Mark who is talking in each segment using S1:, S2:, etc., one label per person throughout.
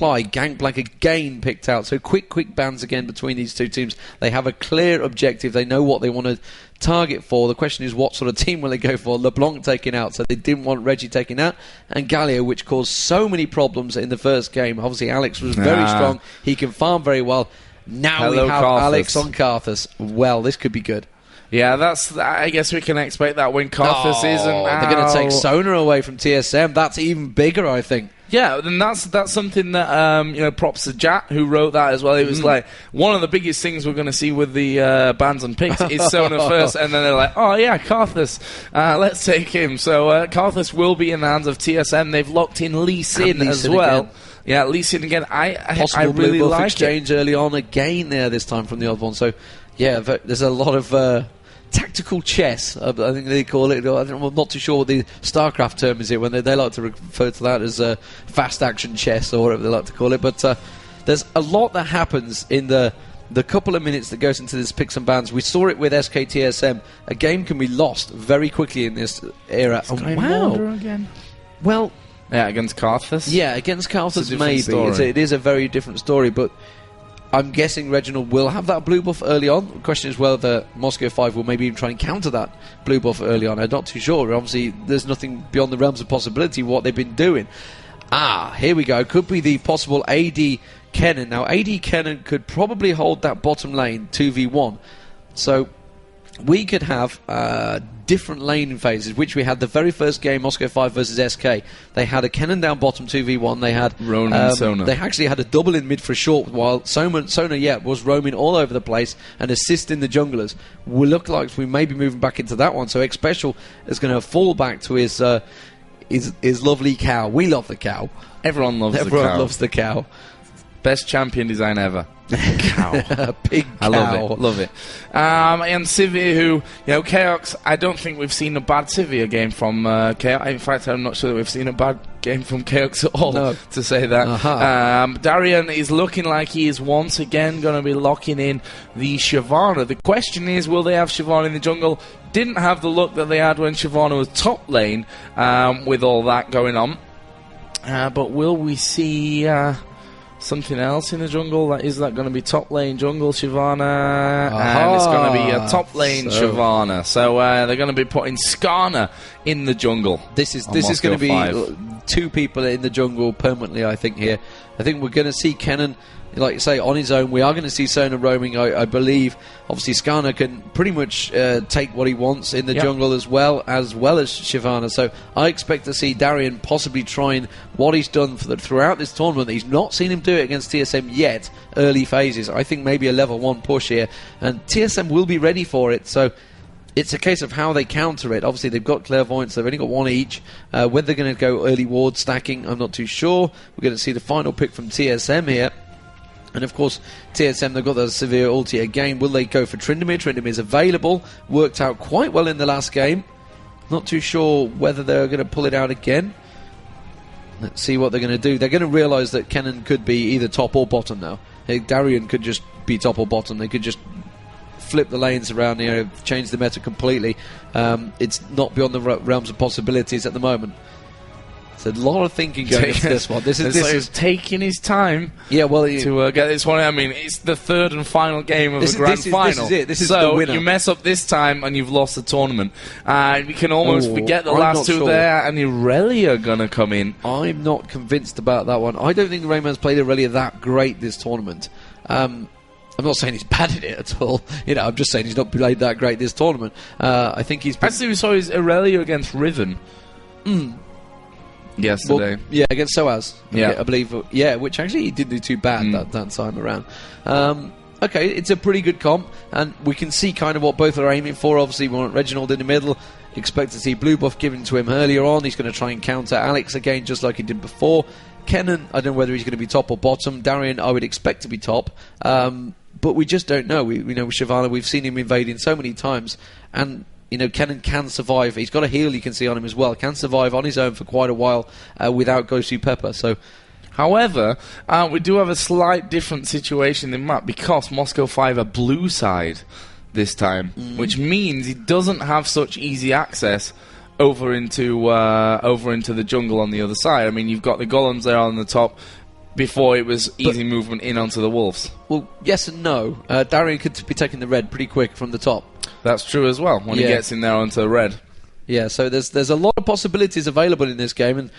S1: reply, Gangplank again picked out. So quick bans again between these two teams. They have a clear objective. They know what they want to target for. The question is, what sort of team will they go for? LeBlanc taken out, so they didn't want Reggie taken out, and Galio, which caused so many problems in the first game. Obviously, Alex was very strong. He can farm very well. Now we have
S2: Karthus.
S1: Alex on Karthus. Well, this could be good.
S2: Yeah, I guess we can expect that when Karthus isn't.
S1: They're going to take Sona away from TSM. That's even bigger, I think.
S2: Yeah, and that's something that props to Jat, who wrote that as well. It was like one of the biggest things we're going to see with the bans and picks is Sona first, and then they're like, oh yeah, Karthus, let's take him. So Karthus will be in the hands of TSM. They've locked in Lee Sin as well.
S1: Again.
S2: Yeah, Lee Sin again. I really
S1: blue buff
S2: like
S1: exchange early on again there this time from the odd one. So yeah, there's a lot of tactical chess, I think they call it. I'm not too sure what the StarCraft term is when they like to refer to that as fast action chess or whatever they like to call it. But there's a lot that happens in the couple of minutes that goes into this picks and bans. We saw it with SKTSM. A game can be lost very quickly in this era.
S2: Again.
S1: Well,
S2: yeah, against Karthus.
S1: Yeah, against Karthus maybe. It is a very different story, but I'm guessing Reginald will have that blue buff early on. The question is whether Moscow 5 will maybe even try and counter that blue buff early on. I'm not too sure. Obviously, there's nothing beyond the realms of possibility what they've been doing. Here we go. Could be the possible AD Kennen. Now, AD Kennen could probably hold that bottom lane 2v1. So we could have different lane phases, which we had the very first game, Moscow 5 versus SK. They had a Kennen down bottom 2v1. They had
S2: Ronan and Sona.
S1: They actually had a double in mid for a short while Sona was roaming all over the place and assisting the junglers. We look like we may be moving back into that one. So X Special is going to fall back to his lovely cow. We love the cow.
S2: Everyone loves
S1: the cow.
S2: Best champion design ever. Cow.
S1: Big cow.
S2: I love it. And Sivir, who, Chaos, I don't think we've seen a bad Sivir game from Chaos. In fact, I'm not sure that we've seen a bad game from Chaos at all, to say that. Darian is looking like he is once again going to be locking in the Shyvana. The question is, will they have Shyvana in the jungle? Didn't have the luck that they had when Shyvana was top lane with all that going on. But will we see something else in the jungle? Is that going to be top lane jungle Shyvana? And it's going to be a top lane Shyvana. So they're going to be putting Skarner in the jungle.
S1: This is going to be two people in the jungle permanently, I think, here. I think we're going to see Kennen, like you say, on his own. We are going to see Sona roaming, I believe. Obviously, Skarner can pretty much take what he wants in the jungle as well as Shyvana. So I expect to see Darian possibly trying what he's done throughout this tournament. He's not seen him do it against TSM yet, early phases. I think maybe a level 1 push here. And TSM will be ready for it. So it's a case of how they counter it. Obviously, they've got Clairvoyance. They've only got one each. Whether they're going to go early ward stacking, I'm not too sure. We're going to see the final pick from TSM here. And of course, TSM, they've got the Severe ulti again. Will they go for Tryndamere? Tryndamere is available. Worked out quite well in the last game. Not too sure whether they're going to pull it out again. Let's see what they're going to do. They're going to realise that Kennen could be either top or bottom now. Darian could just be top or bottom. They could just flip the lanes around, change the meta completely. It's not beyond the realms of possibilities at the moment. There's a lot of thinking going into this one. This is
S2: taking his time.
S1: Yeah, well,
S2: to get this one. I mean, it's the third and final game of the grand final.
S1: This is it. This is
S2: the
S1: winner.
S2: You mess up this time and you've lost the tournament. We can almost forget the last two there, and Irelia are gonna come in.
S1: I'm not convinced about that one. I don't think Rayman's played Irelia that great this tournament. I'm not saying he's bad at it at all. I'm just saying he's not played that great this tournament. I think he's been...
S2: Actually, we saw his Irelia against Riven. Yesterday.
S1: Well, against Soaz.
S2: Yeah.
S1: I believe. Yeah, which actually he didn't do too bad that time around. Okay, it's a pretty good comp, and we can see kind of what both are aiming for. Obviously, we want Reginald in the middle. Expect to see blue buff given to him earlier on. He's going to try and counter Alex again, just like he did before. Kennen, I don't know whether he's going to be top or bottom. Darian, I would expect to be top. But we just don't know. We know with Shyvana, we've seen him invading so many times, and Kennen can survive. He's got a heal you can see on him as well. Can survive on his own for quite a while without Gosu Pepper. So,
S2: however, we do have a slight different situation in map because Moscow 5 are blue side this time, which means he doesn't have such easy access over into the jungle on the other side. I mean, you've got the golems there on the top. before it was easy movement in onto the Wolves.
S1: Well, yes and no. Darian could be taking the red pretty quick from the top.
S2: That's true as well, when he gets in there onto the red.
S1: Yeah, so there's a lot of possibilities available in this game, and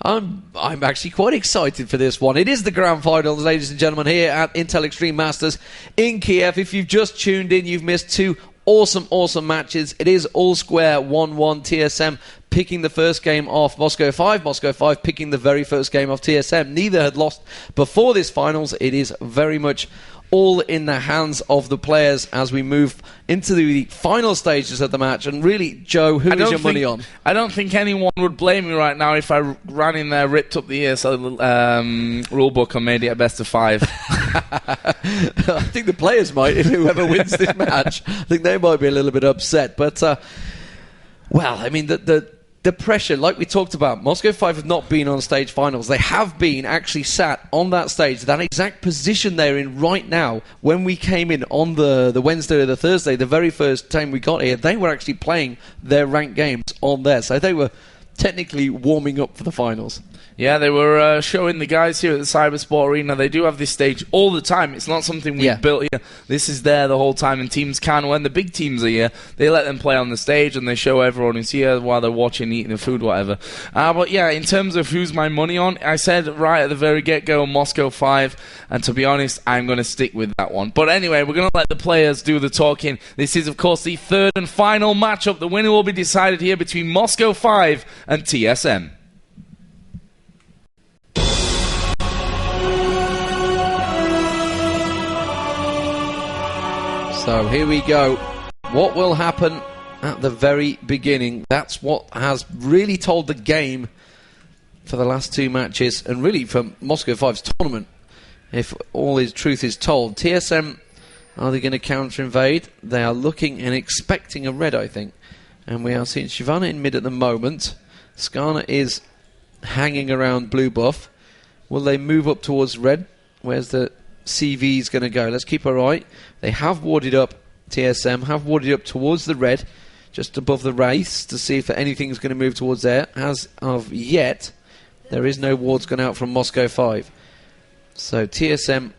S1: I'm actually quite excited for this one. It is the grand finals, ladies and gentlemen, here at Intel Extreme Masters in Kiev. If you've just tuned in, you've missed two awesome matches. It is all square 1-1. TSM picking the first game off Moscow 5. Moscow 5 picking the very first game off TSM. Neither had lost before this finals. It is very much all in the hands of the players as we move into the final stages of the match. And really, Joe, who is your money on?
S2: I don't think anyone would blame me right now if I ran in there, ripped up the ESL rulebook and made it a best of 5.
S1: I think the players might, if whoever wins this match. I think they might be a little bit upset. But, well, I mean, the pressure, like we talked about, Moscow 5 have not been on stage finals. They have been actually sat on that stage, that exact position they're in right now. When we came in on the Wednesday or the Thursday, the very first time we got here, they were actually playing their ranked games on there. So they were technically warming up for the finals.
S2: Yeah, they were showing the guys here at the Cybersport Arena. They do have this stage all the time. It's not something we've built here. This is there the whole time, and teams can, when the big teams are here, they let them play on the stage and they show everyone who's here while they're watching, eating the food, whatever. But yeah, in terms of who's my money on, I said right at the very get-go, Moscow 5, and to be honest, I'm going to stick with that one. But anyway, we're going to let the players do the talking. This is, of course, the third and final matchup. The winner will be decided here between Moscow 5 and TSM.
S1: So here we go. What will happen at the very beginning? That's what has really told the game for the last two matches, and really for Moscow 5's tournament, if all his truth is told. TSM, are they going to counter-invade? They are looking and expecting a red, I think. And we are seeing Shivana in mid at the moment. Skarner is hanging around blue buff. Will they move up towards red? Where's the CV's going to go? Let's keep our eye. They have warded up, TSM have warded up towards the red, just above the race, to see if anything's going to move towards there. As of yet, there is no wards gone out from Moscow 5. So TSM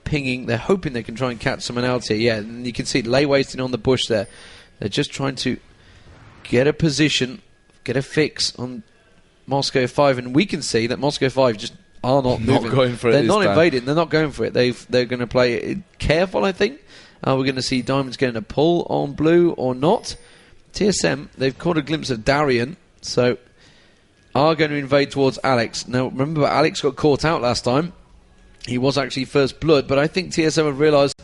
S1: pinging. They're hoping they can try and catch someone else here. Yeah, and you can see lay wasting on the bush there. They're just trying to get a position, get a fix on Moscow 5, and we can see that Moscow 5 just are not moving.
S2: Going for it.
S1: They're not invading. They're not going for it. They're going to play it careful, I think. We're going to see Diamonds getting a pull on blue or not. TSM, they've caught a glimpse of Darian, so are going to invade towards Alex. Now, remember, Alex got caught out last time. He was actually first blood, but I think TSM have realised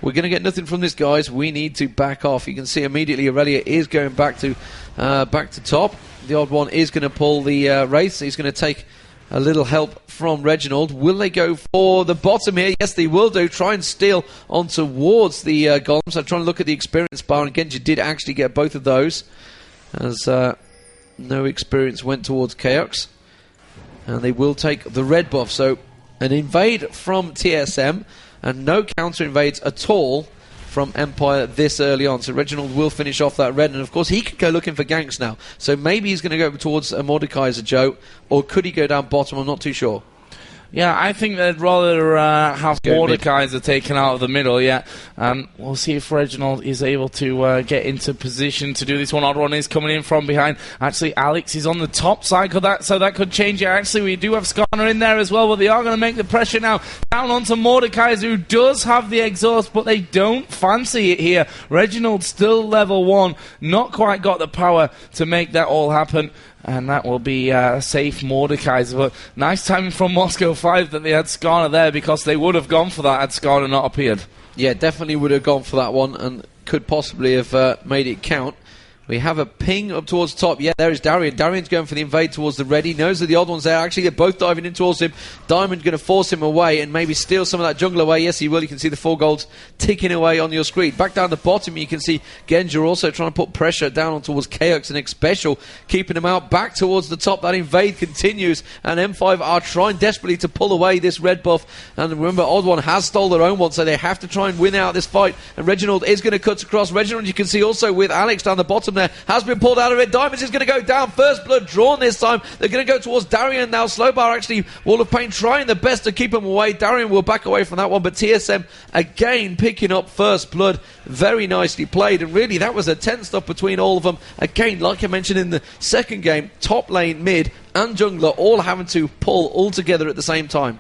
S1: we're going to get nothing from this, guys. We need to back off. You can see immediately Aurelia is going back to top. The odd one is going to pull the race. He's going to take a little help from Reginald. Will they go for the bottom here? Yes, they will do. Try and steal on towards the golems. So trying to look at the experience bar, and Genji did actually get both of those, as no experience went towards Chaos. And they will take the red buff. So an invade from TSM, and no counter invades at all from Empire this early on. So Reginald will finish off that red, and of course he could go looking for ganks now. So maybe he's going to go towards Mordecai as a Joe, or could he go down bottom? I'm not too sure.
S2: Yeah, I think they'd rather have Mordecai's taken out of the middle, yeah. We'll see if Reginald is able to get into position to do this one. Odd one is coming in from behind. Actually, Alex is on the top side, so that could change it. Actually, we do have Skarner in there as well, but they are going to make the pressure now down onto Mordecai, who does have the exhaust, but they don't fancy it here. Reginald still level 1, not quite got the power to make that all happen. And that will be safe Mordecai's. But nice timing from Moscow 5 that they had Skarner there, because they would have gone for that had Skarner not appeared. Yeah, definitely would have gone for that one, and could possibly have made it count. We have a ping up towards top. Yeah, there is Darian. Darian's going for the invade towards the red. He knows that the odd one's there. Actually, they're both diving in towards him. Diamond going to force him away and maybe steal some of that jungle away. Yes, he will. You can see the 4 golds ticking away on your screen. Back down the bottom, you can see Genja also trying to put pressure down on towards Chaos and X-Special, keeping him out. Back towards the top. That invade continues, and M5 are trying desperately to pull away this red buff. And remember, odd one has stole their own one, so they have to try and win out this fight. And Reginald is going to cut across. Reginald, you can see also with Alex down the bottom
S1: problem there has been pulled out of it. Diamonds is going to go down. First blood drawn this time. They're going to go towards Darian now. Slowbar actually, Wall of Pain trying the best to keep him away. Darian will back away from that one, but TSM again picking up first blood. Very nicely played, and really that was a tense stuff between all of them. Again, like I mentioned in the second game, top lane, mid and jungler all having to pull all together at the same time.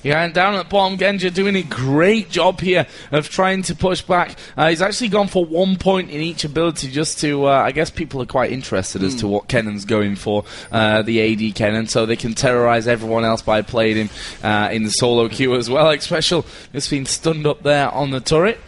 S2: Yeah, and down at the bottom, Genja doing a great job here of trying to push back. He's actually gone for 1 point in each ability just to, I guess people are quite interested as to what Kennan's going for, the AD Kennen, so they can terrorize everyone else by playing him in the solo queue as well. Special has been stunned up there on the turret.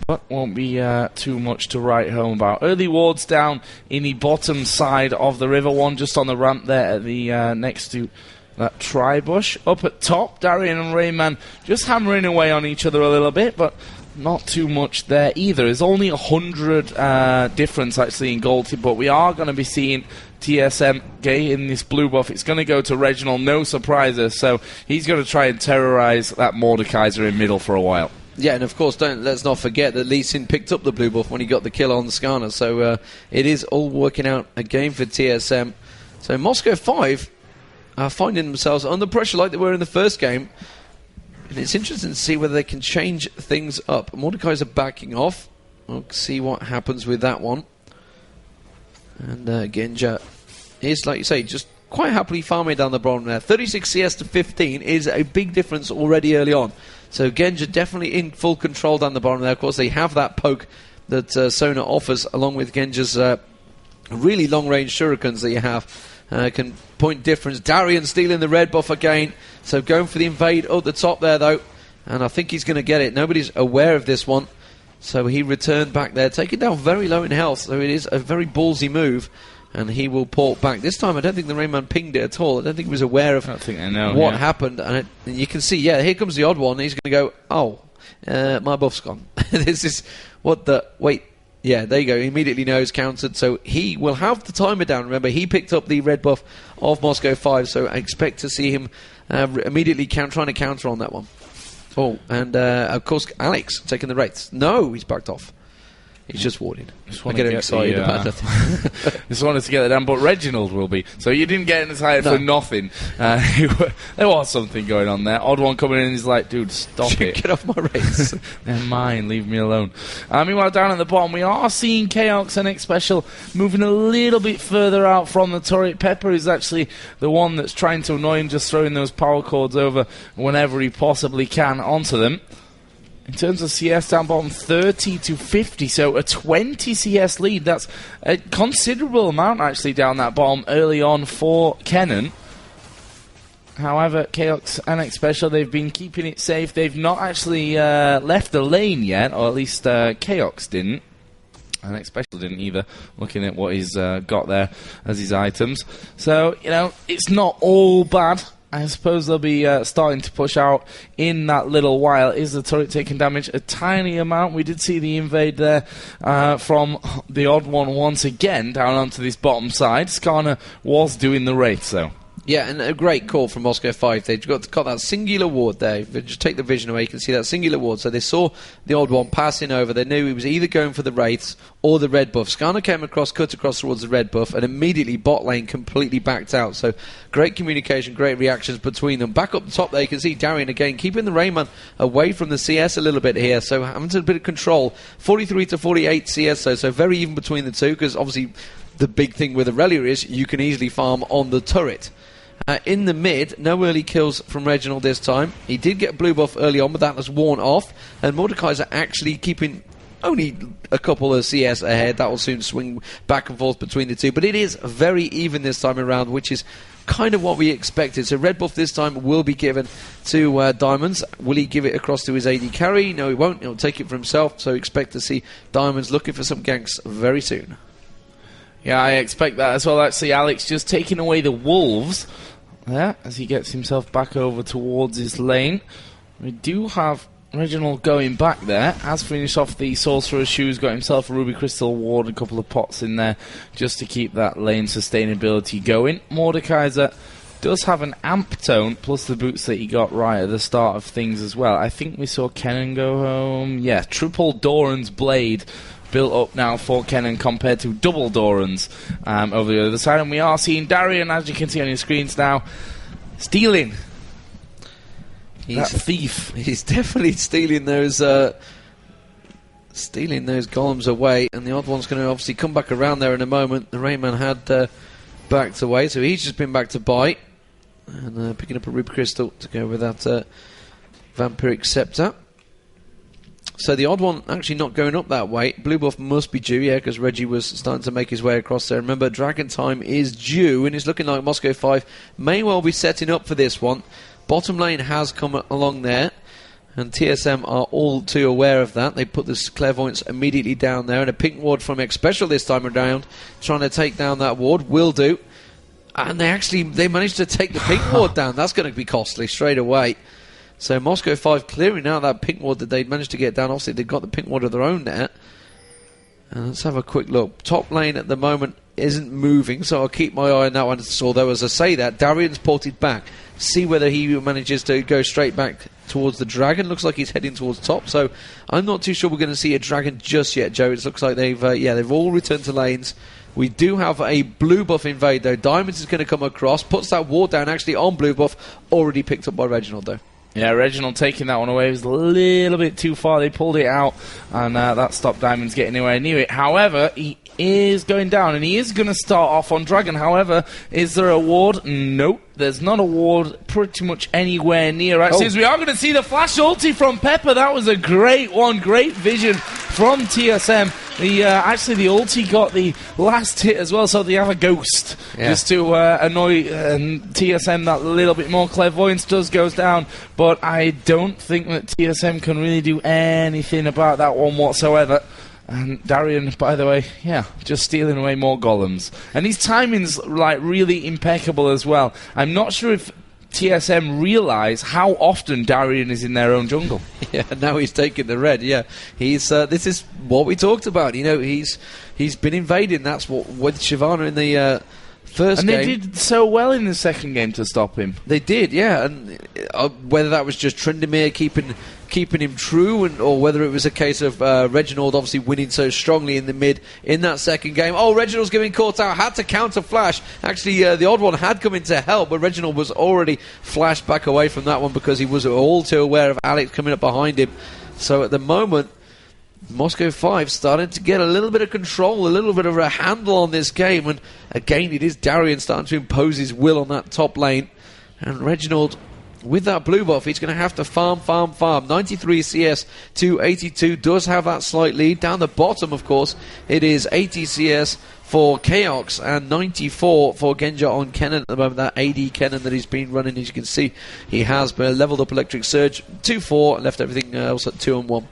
S2: But won't be too much to write home about. Early wards down in the bottom side of the river, one just on the ramp there at the next to that tri-bush. Up at top, Darian and Rayman just hammering away on each other a little bit, but not too much there either. There's only 100 difference actually in gold, but we are going to be seeing TSM in this blue buff. It's going to go to Reginald, no surprises, so he's going to try and terrorize that Mordekaiser in middle for a while.
S1: Yeah, and of course, let's not forget that Lee Sin picked up the blue buff when he got the kill on the Skarner, so it is all working out again for TSM. So Moscow 5 are finding themselves under pressure like they were in the first game, and it's interesting to see whether they can change things up. Mordekaiser backing off. We'll see what happens with that one. And Genja is, like you say, just quite happily farming down the bottom there. 36 CS to 15 is a big difference already early on. So Genja definitely in full control down the bottom there. Of course, they have that poke that Sona offers, along with Genja's really long-range shurikens that you have. Can point difference. Darian stealing the red buff again. So going for the invade up the top there, though. And I think he's going to get it. Nobody's aware of this one. So he returned back there, taken down very low in health. So it is a very ballsy move. And he will port back. This time, I don't think the Rayman pinged it at all. I don't think he was aware of what happened. And you can see, yeah, here comes the odd one. He's going to go, oh, my buff's gone. This is what the... Wait. Yeah, there you go. He immediately knows countered. So he will have the timer down. Remember, he picked up the red buff of Moscow 5. So I expect to see him immediately trying to counter on that one. Oh, and of course, Alex taking the wraiths. No, he's backed off. He's just warding. I get excited about that.
S2: Just wanted to get it down, but Reginald will be. So you didn't get excited for nothing. There was something going on there. Odd one coming in, he's like, dude, stop it.
S1: Get off my race.
S2: They're mine, leave me alone. Meanwhile, down at the bottom, we are seeing Chaos and X Special moving a little bit further out from the turret. Pepper is actually the one that's trying to annoy him, just throwing those power cords over whenever he possibly can onto them. In terms of CS down bottom, 30 to 50, so a 20 CS lead. That's a considerable amount, actually, down that bottom early on for Kennen. However, Chaos and X Special, they've been keeping it safe. They've not actually left the lane yet, or at least Chaos didn't. And X Special didn't either, looking at what he's got there as his items. So, you know, it's not all bad. I suppose they'll be starting to push out in that little while. Is the turret taking damage? A tiny amount. We did see the invade there from the odd one once again down onto this bottom side. Skarner was doing the wraith, though.
S1: Yeah, and a great call from Moscow 5. They've got that singular ward there. If you just take the vision away, you can see that singular ward. So they saw the odd one passing over. They knew he was either going for the wraiths or the red buff. Skarner came across, cut across towards the red buff, and immediately bot lane completely backed out. So great communication, great reactions between them. Back up the top there, you can see Darian again keeping the Rayman away from the CS a little bit here. So having a bit of control. 43 to 48 CS, so very even between the two, because obviously the big thing with Aurelia is you can easily farm on the turret. In the mid, no early kills from Reginald this time. He did get blue buff early on, but that was worn off. And Mordekaiser actually keeping only a couple of CS ahead. That will soon swing back and forth between the two. But it is very even this time around, which is kind of what we expected. So red buff this time will be given to Diamonds. Will he give it across to his AD carry? No, he won't. He'll take it for himself. So expect to see Diamonds looking for some ganks very soon.
S2: Yeah, I expect that as well. Actually, Alex just taking away the wolves there as he gets himself back over towards his lane. We do have Reginald going back there. Has finished off the Sorcerer's Shoes, got himself a Ruby Crystal Ward, a couple of pots in there just to keep that lane sustainability going. Mordekaiser does have an amp tone, plus the boots that he got right at the start of things as well. I think we saw Kennen go home. Yeah, triple Doran's Blade built up now for Kennen compared to double Doran's over the other side. And we are seeing Darien, as you can see on your screens now, stealing. That thief.
S1: He's definitely stealing those golems away, and the odd one's going to obviously come back around there in a moment. The Rayman had backed away, so he's just been back to bite, and picking up a Ruby Crystal to go with that Vampiric Scepter. So the odd one actually not going up that way. Blue buff must be due, yeah, because Reggie was starting to make his way across there. Remember, Dragon Time is due, and it's looking like Moscow 5 may well be setting up for this one. Bottom lane has come along there, and TSM are all too aware of that. They put this Clairvoyance immediately down there, and a pink ward from X Special this time around, trying to take down that ward. Will do. And they managed to take the pink ward down. That's going to be costly straight away. So Moscow 5 clearing out that pink ward that they'd managed to get down. Obviously, they've got the pink ward of their own there. And let's have a quick look. Top lane at the moment isn't moving, so I'll keep my eye on that one. Although, as I say that, Darian's ported back. See whether he manages to go straight back towards the dragon. Looks like he's heading towards top, so I'm not too sure we're going to see a dragon just yet, Joe. It looks like they've all returned to lanes. We do have a blue buff invade, though. Diamonds is going to come across, puts that ward down actually on blue buff, already picked up by Reginald, though.
S2: Yeah, Reginald taking that one away was a little bit too far. They pulled it out, and that stopped Diamonds getting anywhere near it. However, he is going down, and he is going to start off on Dragon. However, is there a ward? Nope. There's not a ward pretty much anywhere near. Actually, we are going to see the flash ulti from Pepper. That was a great one. Great vision from TSM. Actually, the ulti got the last hit as well, so they have a ghost just to annoy TSM that little bit more. Clairvoyance goes down, but I don't think that TSM can really do anything about that one whatsoever. And Darien, by the way, just stealing away more golems. And his timing's like really impeccable as well. I'm not sure if TSM realise how often Darien is in their own jungle.
S1: Yeah, now he's taking the red. Yeah, he's. This is what we talked about. You know, he's been invading. That's what with Shyvana in the first game.
S2: And they did so well in the second game to stop him.
S1: They did, yeah. And whether that was just Tryndamere keeping him true, or whether it was a case of Reginald obviously winning so strongly in the mid in that second game. Oh, Reginald's getting caught out, had to counter flash. Actually, the odd one had come in to help, but Reginald was already flashed back away from that one because he was all too aware of Alex coming up behind him. So at the moment, Moscow 5 starting to get a little bit of control, a little bit of a handle on this game, and again it is Darien starting to impose his will on that top lane, and Reginald, with that blue buff, he's going to have to farm. 93 CS to 82, does have that slight lead. Down the bottom, of course, it is 80 CS for Chaos and 94 for Genja on Kennen at the moment. That AD Kennen that he's been running, as you can see, he has leveled up Electric Surge 2-4, left everything else at 2 and 1.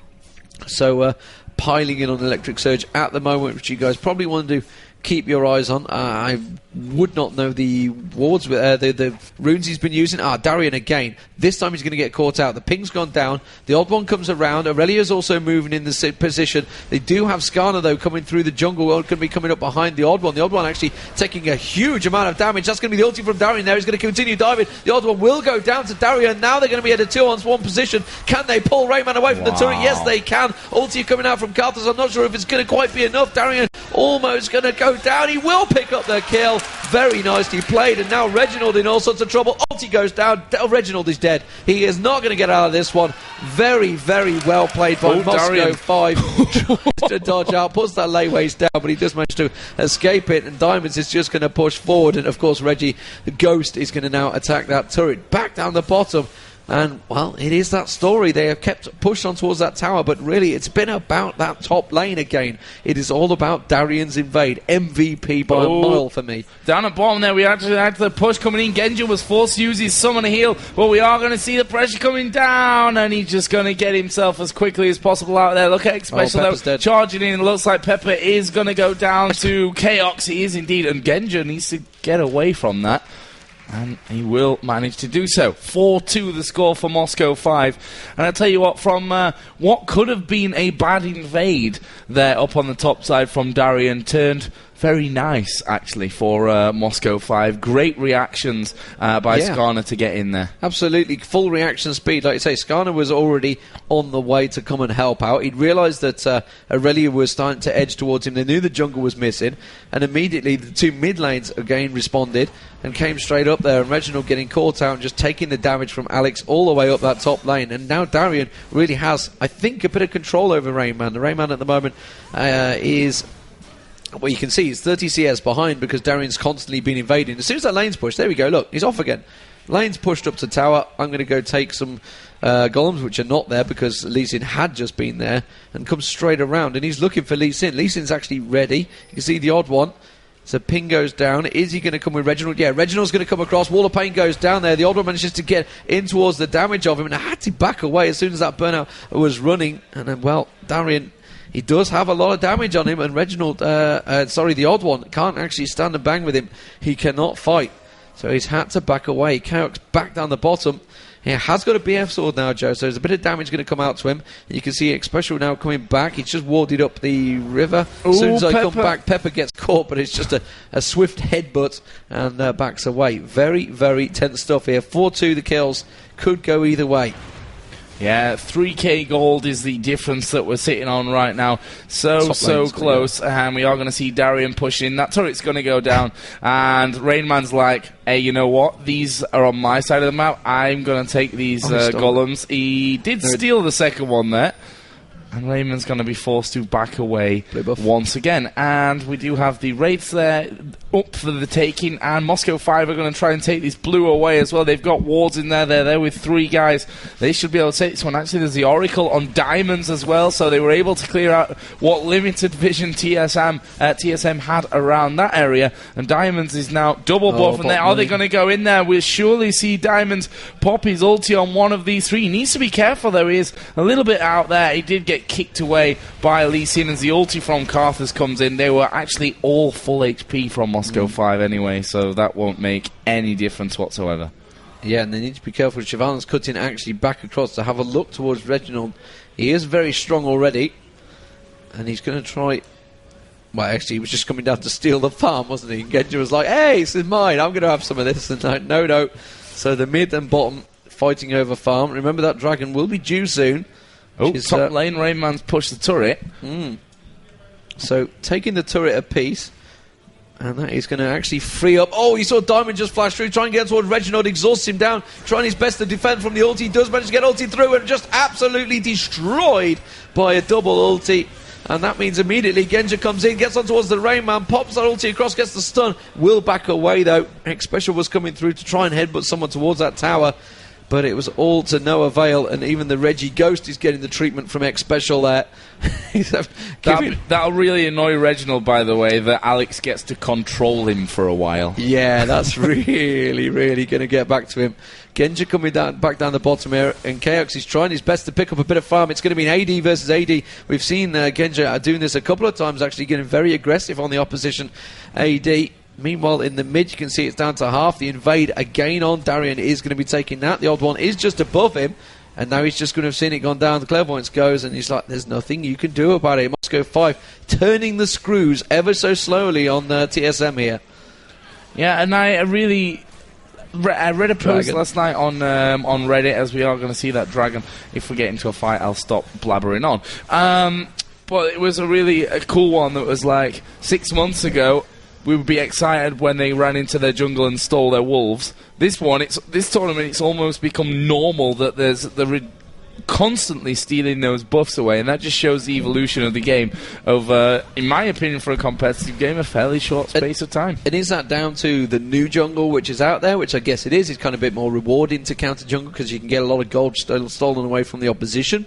S1: So piling in on Electric Surge at the moment, which you guys probably want to keep your eyes on. I would not know the wards, the runes he's been using. Darien again. This time he's going to get caught out. The ping's gone down. The odd one comes around. Aurelia's also moving in the position. They do have Skarner, though, coming through the jungle. Going to be coming up behind the odd one. The odd one actually taking a huge amount of damage. That's going to be the ulti from Darien there. He's going to continue diving. The odd one will go down to Darien. Now they're going to be at a 2-on-1 position. Can they pull Rayman away from the turret? Yes, they can. Ulti coming out from Karthus. I'm not sure if it's going to quite be enough. Darien almost going to go down. He will pick up the kill. Very nicely played. And now Reginald in all sorts of trouble. Ulti goes down. Reginald is dead. He is not going to get out of this one. Very, very well played by Moscow 5. Tries to dodge out, puts that layways down, but he does manage to escape it. And Diamonds is just going to push forward. And of course, Reggie, the Ghost, is going to now attack that turret. Back down the bottom. And, well, it is that story. They have kept pushed on towards that tower, but really it's been about that top lane again. It is all about Darien's invade. MVP by a mile for me.
S2: Down at bottom there, we actually had the push coming in. Genja was forced to use his summon heal, but we are going to see the pressure coming down, and he's just going to get himself as quickly as possible out there. Look at X Special, though, charging in. It looks like Pepper is going to go down to Chaos. He is indeed, and Genja needs to get away from that. And he will manage to do so. 4-2 the score for Moscow 5. And I'll tell you what, from what could have been a bad invade there up on the top side from Darien, turned very nice, actually, for Moscow 5. Great reactions by Skarner to get in there.
S1: Absolutely, full reaction speed. Like you say, Skarner was already on the way to come and help out. He'd realised that Aurelia was starting to edge towards him. They knew the jungle was missing, and immediately the two mid lanes again responded and came straight up there, and Reginald getting caught out and just taking the damage from Alex all the way up that top lane. And now Darian really has, I think, a bit of control over Rayman. The Rayman at the moment is... Well, you can see he's 30 CS behind because Darian's constantly been invading. As soon as that lane's pushed, there we go, look, he's off again. Lane's pushed up to tower. I'm going to go take some golems, which are not there because Lee Sin had just been there, and comes straight around, and he's looking for Lee Sin. Lee Sin's actually ready. You can see the odd one. So ping goes down. Is he going to come with Reginald? Yeah, Reginald's going to come across. Wall of Pain goes down there. The odd one manages to get in towards the damage of him, and I had to back away as soon as that burnout was running. And then, well, Darian... He does have a lot of damage on him, and Reginald, the odd one, can't actually stand and bang with him. He cannot fight, so he's had to back away. Kayok's back down the bottom. He has got a BF sword now, Joe, so there's a bit of damage going to come out to him. And you can see Special now coming back. He's just warded up the river. As soon as I come back, Pepper gets caught, but it's just a swift headbutt and backs away. Very, very tense stuff here. 4-2 the kills. Could go either way.
S2: Yeah, 3k gold is the difference that we're sitting on right now. So close, and we are going to see Darian push in. That turret's going to go down, and Rainman's like, hey, you know what? These are on my side of the map. I'm going to take these golems. He did steal the second one there, and Raymond's going to be forced to back away once again. And we do have the raids there up for the taking, and Moscow 5 are going to try and take this blue away as well. They've got wards in there. They're there with 3 guys. They should be able to take this one. Actually, there's the Oracle on diamonds as well, so they were able to clear out what limited vision TSM had around that area, and diamonds is now double buff in there. Are they going to go in there? We'll surely see diamonds pop his ulti on one of these 3. He needs to be careful, though. He is a little bit out there. He did get kicked away by Lee Sin as the ulti from Karthus comes in. They were actually all full HP from Moscow 5 anyway, so that won't make any difference whatsoever. Yeah, and they need to be careful. Shivan's cutting actually back across to have a look towards Reginald. He is very strong already, and he's going to try... Well, actually, he was just coming down to steal the farm, wasn't he? And Genji was like, hey, this is mine, I'm going to have some of this. And like, no. So the mid and bottom fighting over farm. Remember that dragon will be due soon. Oh, top lane, Rainman's pushed the turret. So, taking the turret a piece, and that is going to actually free up... Oh, he saw Diamond just flash through, trying to get towards Reginald, exhausts him down, trying his best to defend from the ulti. He does manage to get ulti through, and just absolutely destroyed by a double ulti. And that means immediately Genja comes in, gets on towards the Rainman, pops that ulti across, gets the stun. Will back away, though. X-Special was coming through to try and headbutt someone towards that tower, but it was all to no avail, and even the Reggie Ghost is getting the treatment from X-Special there. That'll really annoy Reginald, by the way, that Alex gets to control him for a while. Yeah, that's really, really going to get back to him. Genja coming back down the bottom here, and Chaos is trying his best to pick up a bit of farm. It's going to be an AD versus AD. We've seen Genja doing this a couple of times, actually getting very aggressive on the opposition AD. Meanwhile, in the mid, you can see it's down to half. The invade again on Darian is going to be taking that. The odd one is just above him, and now he's just going to have seen it gone down. The clairvoyance goes, and he's like, there's nothing you can do about it. Moscow 5 turning the screws ever so slowly on TSM here. Yeah, and I read a post last night on Reddit, as we are going to see that dragon. If we get into a fight, I'll stop blabbering on. But it was a cool one that was like 6 months ago. We would be excited when they ran into their jungle and stole their wolves. This tournament, it's almost become normal that they're constantly stealing those buffs away, and that just shows the evolution of the game in my opinion, for a competitive game, a fairly short space of time. And is that down to the new jungle which is out there, which I guess it is? It's kind of a bit more rewarding to counter jungle because you can get a lot of gold stolen away from the opposition.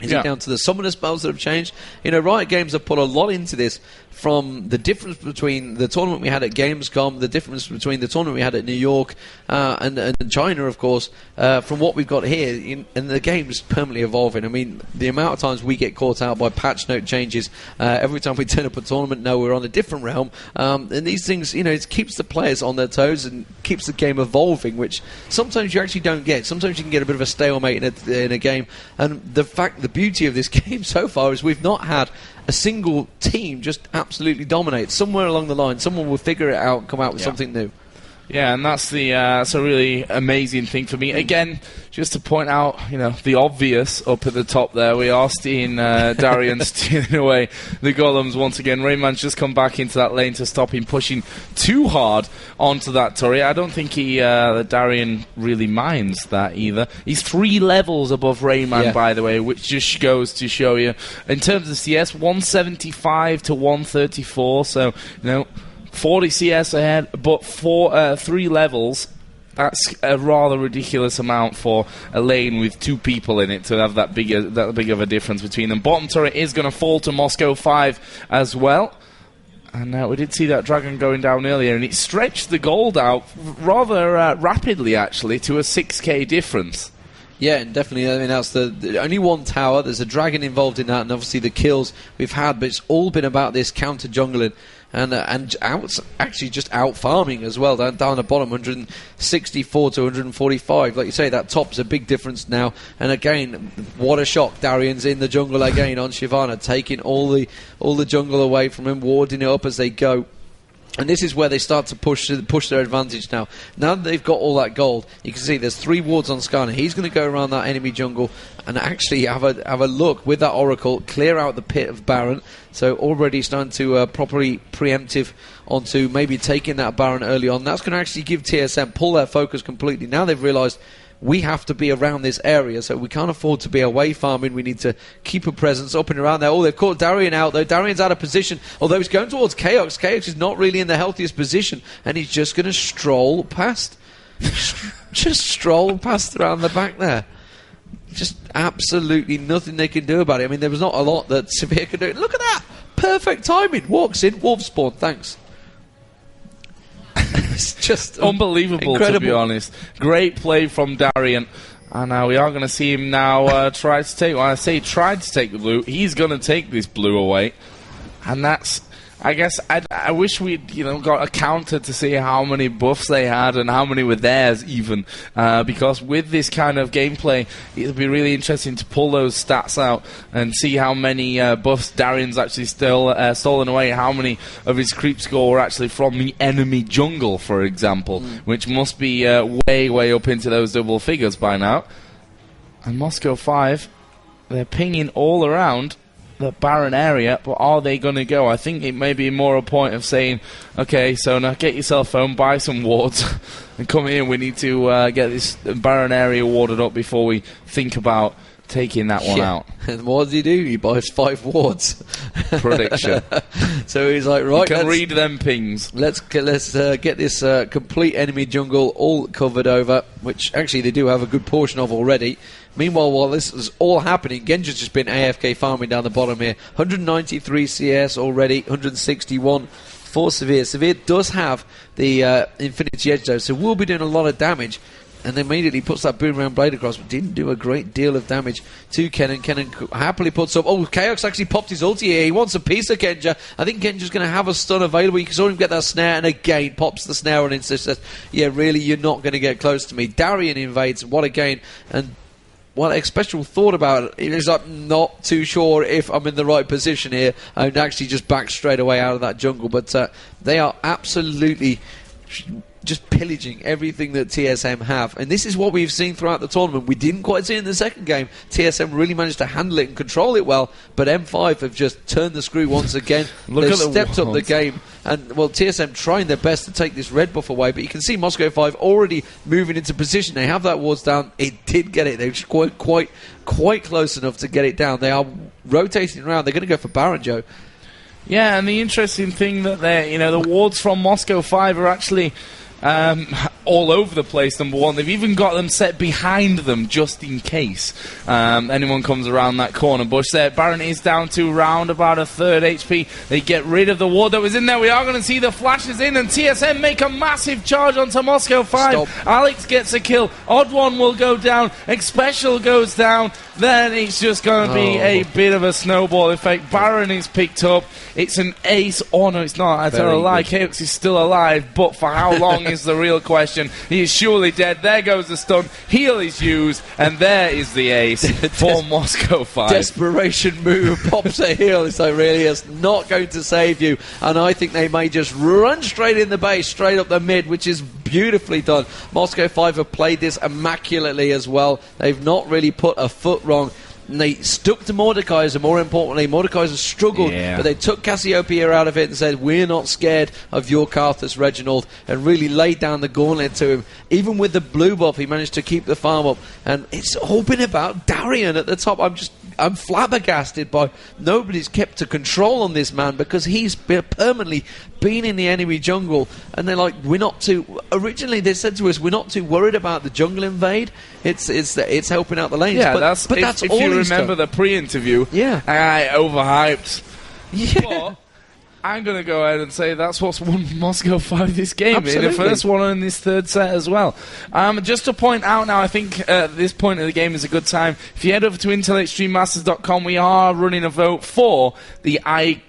S2: Is it down to the summoner spells that have changed? Riot Games have put a lot into this, from the difference between the tournament we had at Gamescom, the difference between the tournament we had at New York, and China, of course, from what we've got here. And the game's permanently evolving. I mean, the amount of times we get caught out by patch note changes, every time we turn up a tournament, we're on a different realm. And these things, it keeps the players on their toes and keeps the game evolving, which sometimes you actually don't get. Sometimes you can get a bit of a stalemate in a game. And the
S1: the beauty of this game so far is we've not had a single team just absolutely dominate. Somewhere along the line, someone will figure it out and come out with something new.
S2: Yeah, and that's a really amazing thing for me. Again, just to point out, the obvious up at the top there, we are seeing Darian stealing away the golems once again. Rayman's just come back into that lane to stop him pushing too hard onto that turret. I don't think Darian really minds that either. He's 3 levels above Rayman, by the way, which just goes to show you. In terms of CS, 175 to 134, so, 40 CS ahead, but 3 levels. That's a rather ridiculous amount for a lane with 2 people in it to have that big of a difference between them. Bottom turret is going to fall to Moscow 5 as well. And we did see that dragon going down earlier, and it stretched the gold out rather rapidly, actually, to a 6k difference.
S1: Yeah, and definitely, I mean, that's the only one tower. There's a dragon involved in that, and obviously the kills we've had, but it's all been about this counter-jungling. And actually just out-farming as well, down the bottom, 164 to 145. Like you say, that top's a big difference now. And again, what a shock. Darian's in the jungle again on Shyvana, taking all the jungle away from him, warding it up as they go. And this is where they start to push their advantage now. Now that they've got all that gold, you can see there's 3 wards on Skarner. He's going to go around that enemy jungle and actually have a look with that Oracle, clear out the pit of Baron. So already starting to properly preemptive onto maybe taking that Baron early on. That's going to actually give TSM pull their focus completely. Now they've realised we have to be around this area, so we can't afford to be away farming. We need to keep a presence up and around there. Oh, they've caught Darian out, though. Darian's out of position, although he's going towards Chaos. Chaos is not really in the healthiest position, and he's just going to stroll past. Just stroll past around the back there. Just absolutely nothing they can do about it. I mean, there was not a lot that Severe could do. Look at that! Perfect timing. Walks in, wolf spawn. Thanks. It's just
S2: unbelievable, incredible. To be honest. Great play from Darian. And we are going to see him now try to take... When I say tried to take the blue, he's going to take this blue away. And that's... I guess I wish we'd got a counter to see how many buffs they had and how many were theirs even, because with this kind of gameplay it'll be really interesting to pull those stats out and see how many buffs Darian's actually stolen away, how many of his creep score were actually from the enemy jungle, for example, which must be way up into those double figures by now. And Moscow 5, they're pinging all around the Baron area, but are they going to go? I think it may be more a point of saying, okay, so now get yourself home, buy some wards, and come here. We need to get this Baron area warded up before we think about taking that one out.
S1: And what does he do? He buys 5 wards.
S2: Prediction.
S1: So he's like, right,
S2: you can read them pings.
S1: Let's get this complete enemy jungle all covered over, which actually they do have a good portion of already. Meanwhile, while this is all happening, Genji's just been AFK farming down the bottom here. 193 CS already, 161 for Severe. Severe does have the Infinity Edge though, so will be doing a lot of damage. And immediately puts that boomerang blade across, but didn't do a great deal of damage to Kennen. Kennen happily puts up... Oh, Chaos actually popped his ulti here. He wants a piece of Genja. I think Genja's going to have a stun available. You saw him get that snare, and again pops the snare and says, yeah, really, you're not going to get close to me. Darian invades. What a game. And what a special thought about it. He's like, not too sure if I'm in the right position here. And actually just back straight away out of that jungle. But they are absolutely... just pillaging everything that TSM have. And this is what we've seen throughout the tournament. We didn't quite see it in the second game. TSM really managed to handle it and control it well, but M5 have just turned the screw once again. They've stepped up the game. And, well, TSM trying their best to take this red buff away, but you can see Moscow 5 already moving into position. They have that wards down. It did get it. They were quite close enough to get it down. They are rotating around. They're going to go for Baron, Joe.
S2: Yeah, and the interesting thing that the wards from Moscow 5 are actually... all over the place, number one. They've even got them set behind them just in case anyone comes around that corner bush there. Baron is down to round about a third HP. They get rid of the ward that was in there. We are going to see the flashes in, and TSM make a massive charge onto Moscow 5. Stop. Alex gets a kill. Odd One will go down. X-Special goes down. Then it's just going to be a bit of a snowball effect. Baron is picked up. It's an ace. Oh, no, it's not. I tell a lie. Chaos is still alive, but for how long is the real question. question. He is surely dead. There goes the stun. Heal is used, and there is the ace for Moscow 5.
S1: Desperation move, pops a heal. It's like, really, it's not going to save you. And I think they may just run straight in the base, straight up the mid, which is beautifully done. Moscow 5 have played this immaculately as well. They've not really put a foot wrong. And they stuck to Mordekaiser, more importantly. Mordekaiser struggled, but they took Cassiopeia out of it and said, we're not scared of your Karthus, Reginald, and really laid down the gauntlet to him. Even with the blue buff, he managed to keep the farm up. And it's all been about Darian at the top. I'm flabbergasted by nobody's kept to control on this man, because he's permanently been in the enemy jungle, and they're like, we're not too... Originally they said to us, we're not too worried about the jungle invade. It's helping out the lanes.
S2: Yeah,
S1: but
S2: that's
S1: all
S2: if you remember the pre-interview.
S1: Yeah,
S2: I overhyped.
S1: Yeah.
S2: But I'm going to go ahead and say that's what's won Moscow 5 this game.
S1: Absolutely.
S2: In the first one and in this third set as well. Just to point out now, I think this point of the game is a good time. If you head over to IntelExtremeMasters.com, we are running a vote for the I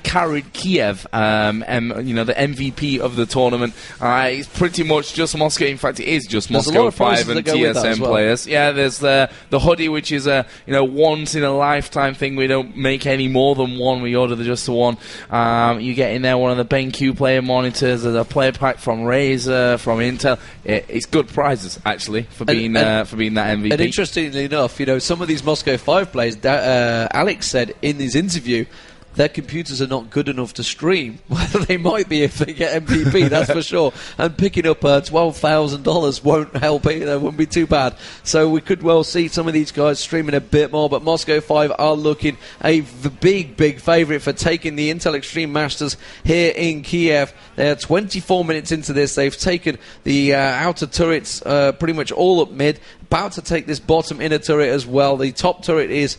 S2: carried Kiev, the MVP of the tournament. It's pretty much just Moscow. In fact, it is just Moscow 5 and TSM players. Yeah, there's the hoodie, which is a once in a lifetime thing. We don't make any more than one. We order just the one. You get in there one of the BenQ player monitors, there's a player pack from Razer, from Intel. It's good prizes, actually, for being that MVP.
S1: And interestingly enough, some of these Moscow 5 players, Alex said in his interview, their computers are not good enough to stream. Well, they might be if they get MVP, that's for sure. And picking up $12,000 won't help either, wouldn't be too bad. So we could well see some of these guys streaming a bit more, but Moscow 5 are looking a big favourite for taking the Intel Extreme Masters here in Kiev. They're 24 minutes into this. They've taken the outer turrets pretty much all up mid, about to take this bottom inner turret as well. The top turret is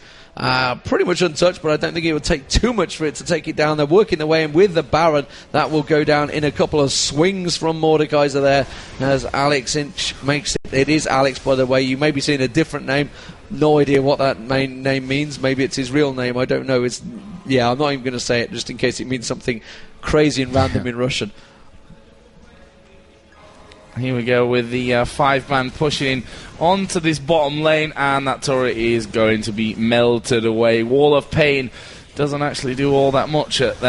S1: pretty much untouched, but I don't think it would take too much for it to take it down. They're working their way in with the Baron. That will go down in a couple of swings from Mordekaiser there as Alex Inch makes it. It is Alex, by the way. You may be seeing a different name. No idea what that main name means. Maybe it's his real name. I don't know. I'm not even going to say it just in case it means something crazy and random in Russian.
S2: Here we go with the 5-man pushing onto this bottom lane, and that turret is going to be melted away. Wall of Pain doesn't actually do all that much at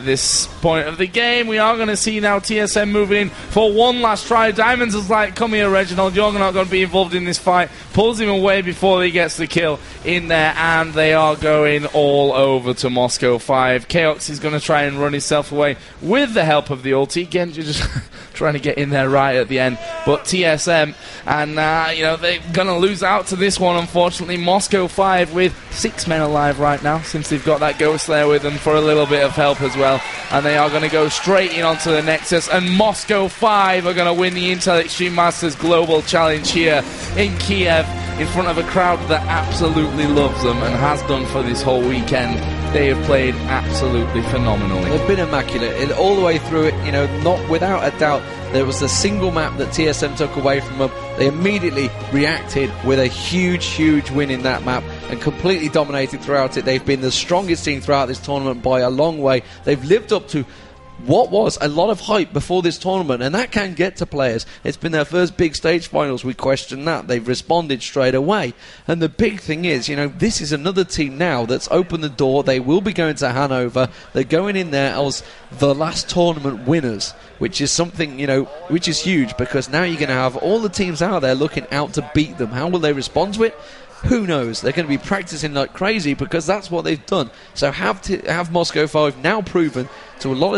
S2: this point of the game. We are going to see now TSM moving in for one last try. Diamonds is like, come here, Reginald, you're not going to be involved in this fight. Pulls him away before he gets the kill in there, and they are going all over to Moscow 5. Chaos is going to try and run himself away with the help of the ulti. Genji just trying to get in there right at the end, but TSM, and they're going to lose out to this one, unfortunately. Moscow 5 with 6 men alive right now, since they've got that Ghost Slayer with them for a little bit of help as well, and they are going to go straight in onto the Nexus, and Moscow 5 are going to win the Intel Extreme Masters Global Challenge here in Kiev in front of a crowd that absolutely loves them and has done for this whole weekend. They have played absolutely phenomenally.
S1: They've been immaculate all the way through it. Not without a doubt, there was the single map that TSM took away from them. They immediately reacted with a huge win in that map and completely dominated throughout it. They've been the strongest team throughout this tournament by a long way. They've lived up to what was a lot of hype before this tournament, and that can get to players. It's been their first big stage finals. We question that. They've responded straight away. And the big thing is, this is another team now that's opened the door. They will be going to Hanover. They're going in there as the last tournament winners, which is something, which is huge, because now you're going to have all the teams out there looking out to beat them. How will they respond to it? Who knows? They're going to be practicing like crazy, because that's what they've done. So have Moscow 5 now proven to a lot of